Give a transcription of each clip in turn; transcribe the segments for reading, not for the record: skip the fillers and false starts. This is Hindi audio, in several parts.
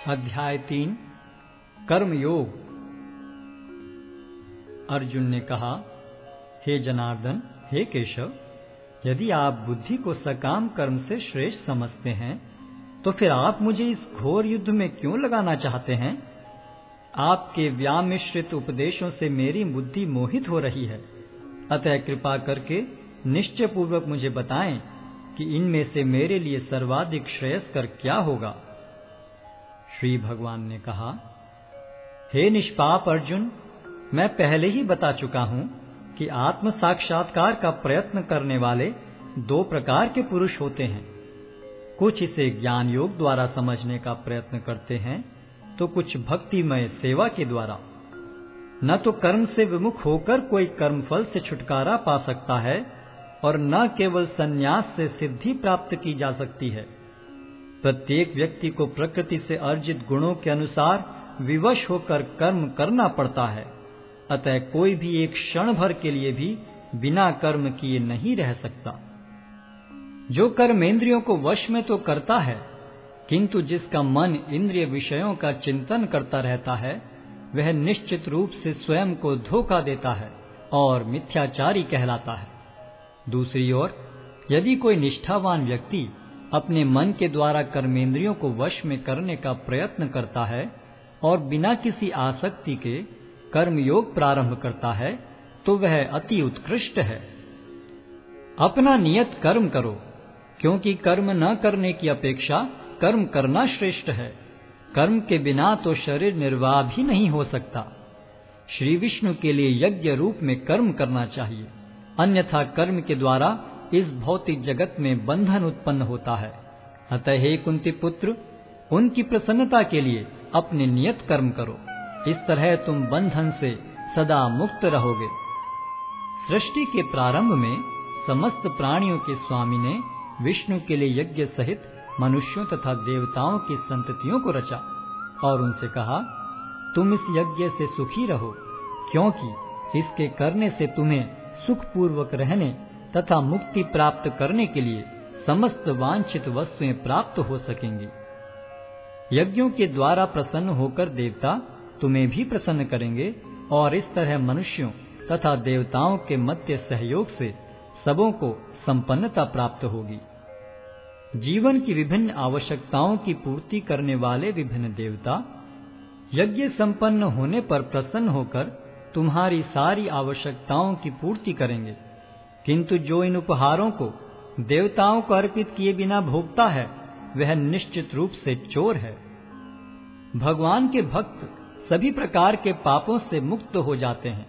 अध्याय 3 कर्मयोग। अर्जुन ने कहा, हे जनार्दन, हे केशव, यदि आप बुद्धि को सकाम कर्म से श्रेष्ठ समझते हैं तो फिर आप मुझे इस घोर युद्ध में क्यों लगाना चाहते हैं? आपके व्यामिश्रित उपदेशों से मेरी बुद्धि मोहित हो रही है, अतः कृपा करके निश्चय पूर्वक मुझे बताएं कि इनमें से मेरे लिए सर्वाधिक श्रेयस्कर क्या होगा। श्री भगवान ने कहा, हे निष्पाप अर्जुन, मैं पहले ही बता चुका हूं कि आत्म साक्षात्कार का प्रयत्न करने वाले दो प्रकार के पुरुष होते हैं। कुछ इसे ज्ञान योग द्वारा समझने का प्रयत्न करते हैं तो कुछ भक्तिमय सेवा के द्वारा। न तो कर्म से विमुख होकर कोई कर्मफल से छुटकारा पा सकता है और न केवल संन्यास से सिद्धि प्राप्त की जा सकती है। प्रत्येक व्यक्ति को प्रकृति से अर्जित गुणों के अनुसार विवश होकर कर्म करना पड़ता है, अतः कोई भी एक क्षण भर के लिए भी बिना कर्म किए नहीं रह सकता। जो कर्मेंद्रियों को वश में तो करता है, किंतु जिसका मन इंद्रिय विषयों का चिंतन करता रहता है, वह निश्चित रूप से स्वयं को धोखा देता है और मिथ्याचारी कहलाता है। दूसरी ओर, यदि कोई निष्ठावान व्यक्ति अपने मन के द्वारा कर्मेंद्रियों को वश में करने का प्रयत्न करता है और बिना किसी आसक्ति के कर्मयोग प्रारंभ करता है, तो वह अति उत्कृष्ट है। अपना नियत कर्म करो, क्योंकि कर्म न करने की अपेक्षा कर्म करना श्रेष्ठ है। कर्म के बिना तो शरीर निर्वाह भी नहीं हो सकता। श्री विष्णु के लिए यज्ञ रूप में कर्म करना चाहिए, अन्यथा कर्म के द्वारा इस भौतिक जगत में बंधन उत्पन्न होता है। अतः हे कुंती पुत्र, उनकी प्रसन्नता के लिए अपने नियत कर्म करो, इस तरह तुम बंधन से सदा मुक्त रहोगे। सृष्टि के प्रारंभ में समस्त प्राणियों के स्वामी ने विष्णु के लिए यज्ञ सहित मनुष्यों तथा देवताओं की संततियों को रचा और उनसे कहा, तुम इस यज्ञ से सुखी रहो, क्योंकि इसके करने से तुम्हें सुखपूर्वक रहने तथा मुक्ति प्राप्त करने के लिए समस्त वांछित वस्तुएं प्राप्त हो सकेंगी। यज्ञों के द्वारा प्रसन्न होकर देवता तुम्हें भी प्रसन्न करेंगे और इस तरह मनुष्यों तथा देवताओं के मध्य सहयोग से सबों को संपन्नता प्राप्त होगी। जीवन की विभिन्न आवश्यकताओं की पूर्ति करने वाले विभिन्न देवता यज्ञ संपन्न होने पर प्रसन्न होकर तुम्हारी सारी आवश्यकताओं की पूर्ति करेंगे, किंतु जो इन उपहारों को देवताओं को अर्पित किए बिना भोगता है, वह निश्चित रूप से चोर है। भगवान के भक्त सभी प्रकार के पापों से मुक्त हो जाते हैं,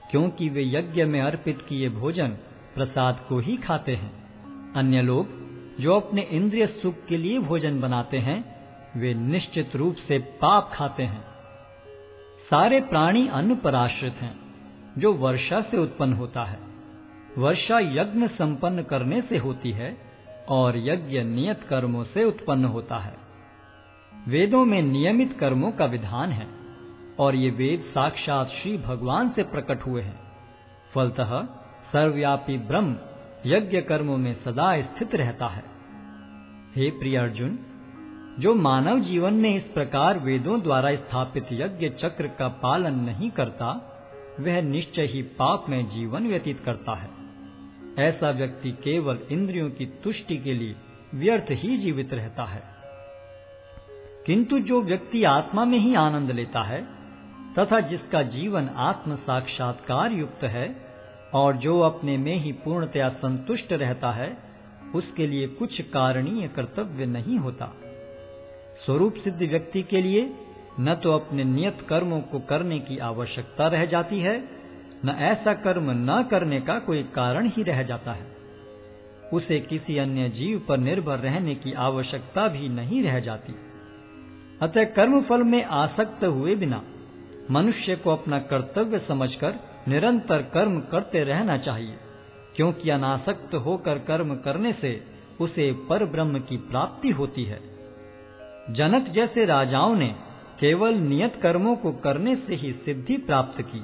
क्योंकि वे यज्ञ में अर्पित किए भोजन प्रसाद को ही खाते हैं। अन्य लोग जो अपने इंद्रिय सुख के लिए भोजन बनाते हैं, वे निश्चित रूप से पाप खाते हैं। सारे प्राणी अन्न पर आश्रित हैं, जो वर्षा से उत्पन्न होता है। वर्षा यज्ञ संपन्न करने से होती है और यज्ञ नियत कर्मों से उत्पन्न होता है। वेदों में नियमित कर्मों का विधान है और ये वेद साक्षात श्री भगवान से प्रकट हुए हैं। फलतः सर्वव्यापी ब्रह्म यज्ञ कर्मों में सदा स्थित रहता है। हे प्रिय अर्जुन, जो मानव जीवन में इस प्रकार वेदों द्वारा स्थापित यज्ञ चक्र का पालन नहीं करता, वह निश्चय ही पाप में जीवन व्यतीत करता है। ऐसा व्यक्ति केवल इंद्रियों की तुष्टि के लिए व्यर्थ ही जीवित रहता है। किंतु जो व्यक्ति आत्मा में ही आनंद लेता है तथा जिसका जीवन आत्म साक्षात्कार युक्त है और जो अपने में ही पूर्णतया संतुष्ट रहता है, उसके लिए कुछ कारणीय कर्तव्य नहीं होता। स्वरूप सिद्ध व्यक्ति के लिए न तो अपने नियत कर्मों को करने की आवश्यकता रह जाती है, न ऐसा कर्म न करने का कोई कारण ही रह जाता है। उसे किसी अन्य जीव पर निर्भर रहने की आवश्यकता भी नहीं रह जाती। अतः कर्मफल में आसक्त हुए बिना मनुष्य को अपना कर्तव्य समझकर निरंतर कर्म करते रहना चाहिए, क्योंकि अनासक्त होकर कर्म करने से उसे परब्रह्म की प्राप्ति होती है। जनक जैसे राजाओं ने केवल नियत कर्मों को करने से ही सिद्धि प्राप्त की,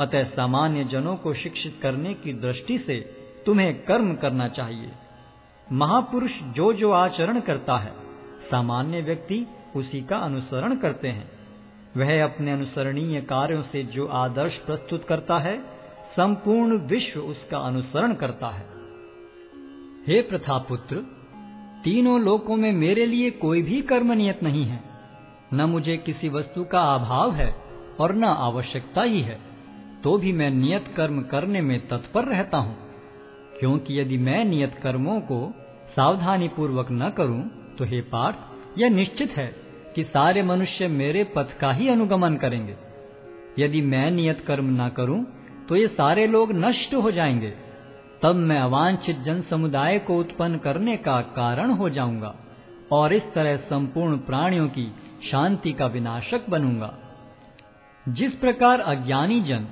अतः सामान्य जनों को शिक्षित करने की दृष्टि से तुम्हें कर्म करना चाहिए। महापुरुष जो जो आचरण करता है, सामान्य व्यक्ति उसी का अनुसरण करते हैं। वह अपने अनुसरणीय कार्यों से जो आदर्श प्रस्तुत करता है, संपूर्ण विश्व उसका अनुसरण करता है। हे प्रथापुत्र, तीनों लोकों में मेरे लिए कोई भी कर्म नियत नहीं है। न मुझे किसी वस्तु का अभाव है और न आवश्यकता ही है, तो भी मैं नियत कर्म करने में तत्पर रहता हूँ। क्योंकि यदि मैं नियत कर्मों को सावधानी पूर्वक न करूं, तो हे पार्थ, यह निश्चित है कि सारे मनुष्य मेरे पथ का ही अनुगमन करेंगे। यदि मैं नियत कर्म न करूं, तो ये सारे लोग नष्ट हो जाएंगे। तब मैं अवांछित जन समुदाय को उत्पन्न करने का कारण हो जाऊंगा और इस तरह संपूर्ण प्राणियों की शांति का विनाशक बनूंगा। जिस प्रकार अज्ञानी जन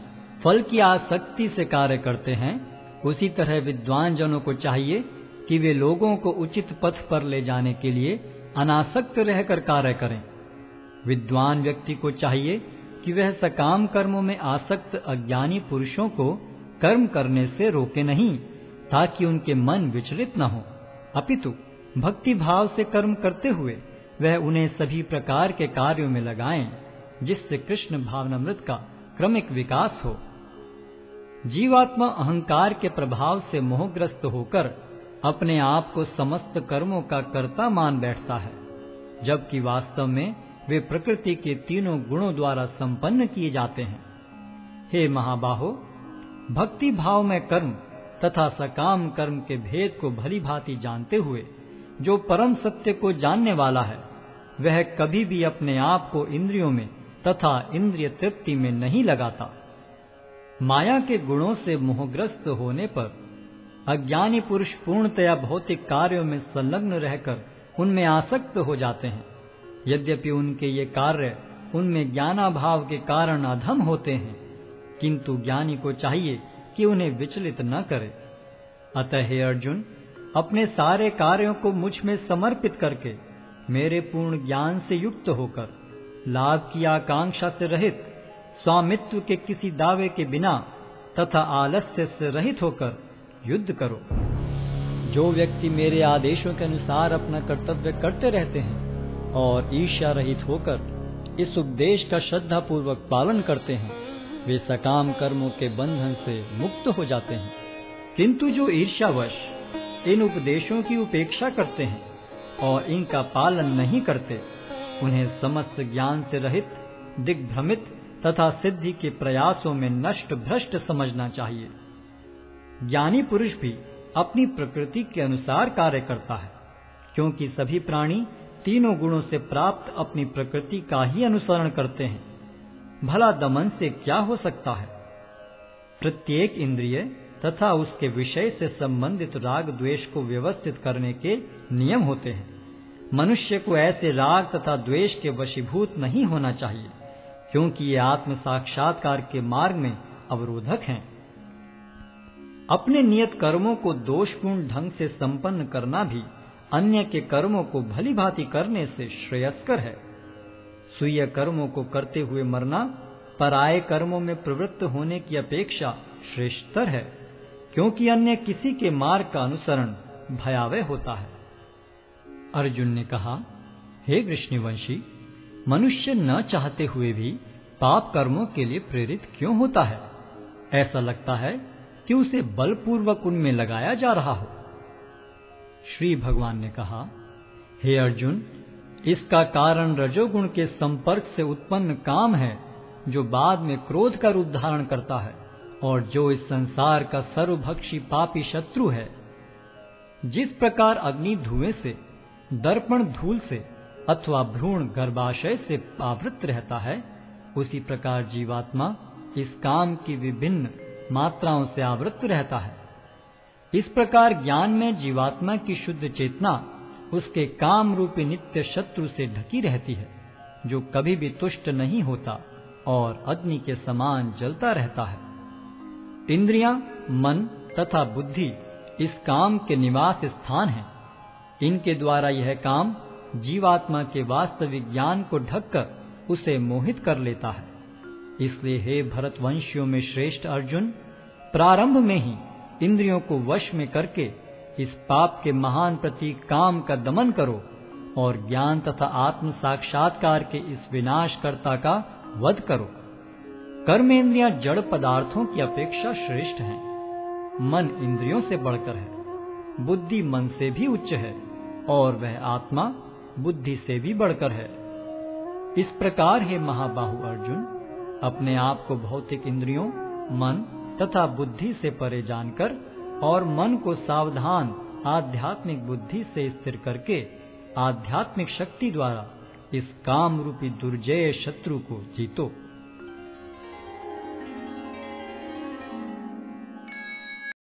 फल की आसक्ति से कार्य करते हैं, उसी तरह विद्वान जनों को चाहिए कि वे लोगों को उचित पथ पर ले जाने के लिए अनासक्त रहकर कार्य करें। विद्वान व्यक्ति को चाहिए कि वह सकाम कर्मों में आसक्त अज्ञानी पुरुषों को कर्म करने से रोके नहीं, ताकि उनके मन विचलित न हो, अपितु भक्ति भाव से कर्म करते हुए वह उन्हें सभी प्रकार के कार्यों में लगाएं, जिससे कृष्ण भावनामृत का क्रमिक विकास हो। जीवात्मा अहंकार के प्रभाव से मोहग्रस्त होकर अपने आप को समस्त कर्मों का कर्ता मान बैठता है, जबकि वास्तव में वे प्रकृति के तीनों गुणों द्वारा संपन्न किए जाते हैं। हे महाबाहो, भक्ति भाव में कर्म तथा सकाम कर्म के भेद को भली भांति जानते हुए जो परम सत्य को जानने वाला है, वह कभी भी अपने आप को इंद्रियों में तथा इंद्रिय तृप्ति में नहीं लगाता। माया के गुणों से मोहग्रस्त होने पर अज्ञानी पुरुष पूर्णतया भौतिक कार्यों में संलग्न रहकर उनमें आसक्त हो जाते हैं। यद्यपि उनके ये कार्य उनमें ज्ञानाभाव के कारण अधम होते हैं, किंतु ज्ञानी को चाहिए कि उन्हें विचलित न करे। अतः हे अर्जुन, अपने सारे कार्यों को मुझ में समर्पित करके मेरे पूर्ण ज्ञान से युक्त होकर लाभ की आकांक्षा से रहित, स्वामित्व के किसी दावे के बिना तथा आलस्य से रहित होकर युद्ध करो। जो व्यक्ति मेरे आदेशों के अनुसार अपना कर्तव्य करते रहते हैं और ईर्ष्या रहित होकर इस उपदेश का श्रद्धा पूर्वक पालन करते हैं, वे सकाम कर्मों के बंधन से मुक्त हो जाते हैं। किंतु जो ईर्ष्यावश इन उपदेशों की उपेक्षा करते हैं और इनका पालन नहीं करते, उन्हें समस्त ज्ञान से रहित, दिग्भ्रमित तथा सिद्धि के प्रयासों में नष्ट भ्रष्ट समझना चाहिए। ज्ञानी पुरुष भी अपनी प्रकृति के अनुसार कार्य करता है, क्योंकि सभी प्राणी तीनों गुणों से प्राप्त अपनी प्रकृति का ही अनुसरण करते हैं। भला दमन से क्या हो सकता है? प्रत्येक इंद्रिय तथा उसके विषय से संबंधित राग द्वेष को व्यवस्थित करने के नियम होते हैं। मनुष्य को ऐसे राग तथा द्वेष के वशीभूत नहीं होना चाहिए, क्योंकि ये आत्म साक्षात्कार के मार्ग में अवरोधक हैं। अपने नियत कर्मों को दोषपूर्ण ढंग से संपन्न करना भी अन्य के कर्मों को भली भांति करने से श्रेयस्कर है। स्वीय कर्मों को करते हुए मरना पराये कर्मों में प्रवृत्त होने की अपेक्षा श्रेष्ठतर है, क्योंकि अन्य किसी के मार्ग का अनुसरण भयावह होता है। अर्जुन ने कहा, हे वृष्णिवंशी, मनुष्य न चाहते हुए भी पाप कर्मों के लिए प्रेरित क्यों होता है? ऐसा लगता है कि उसे बलपूर्वक उनमें लगाया जा रहा हो। श्री भगवान ने कहा, हे अर्जुन, इसका कारण रजोगुण के संपर्क से उत्पन्न काम है, जो बाद में क्रोध का रूप धारण करता है और जो इस संसार का सर्वभक्षी पापी शत्रु है। जिस प्रकार अग्नि धुएं से, दर्पण धूल से अथवा भ्रूण गर्भाशय से आवृत रहता है, उसी प्रकार जीवात्मा इस काम की विभिन्न मात्राओं से आवृत रहता है। इस प्रकार ज्ञान में जीवात्मा की शुद्ध चेतना उसके काम रूपी नित्य शत्रु से ढकी रहती है, जो कभी भी तुष्ट नहीं होता और अग्नि के समान जलता रहता है। इंद्रियां, मन तथा बुद्धि इस काम के निवास स्थान हैं। इनके द्वारा यह काम जीवात्मा के वास्तविक ज्ञान को ढककर उसे मोहित कर लेता है। इसलिए हे भरतवंशियों में श्रेष्ठ अर्जुन, प्रारंभ में ही इंद्रियों को वश में करके इस पाप के महान प्रतीक काम का दमन करो और ज्ञान तथा आत्म साक्षात्कार के इस विनाशकर्ता का वध करो। कर्मेंद्रियां जड़ पदार्थों की अपेक्षा श्रेष्ठ हैं। मन इंद्रियों से बढ़कर है, बुद्धि मन से भी उच्च है और वह आत्मा बुद्धि से भी बढ़कर है। इस प्रकार हे महाबाहु अर्जुन, अपने आप को भौतिक इंद्रियों, मन तथा बुद्धि से परे जानकर और मन को सावधान आध्यात्मिक बुद्धि से स्थिर करके आध्यात्मिक शक्ति द्वारा इस काम रूपी दुर्जय शत्रु को जीतो।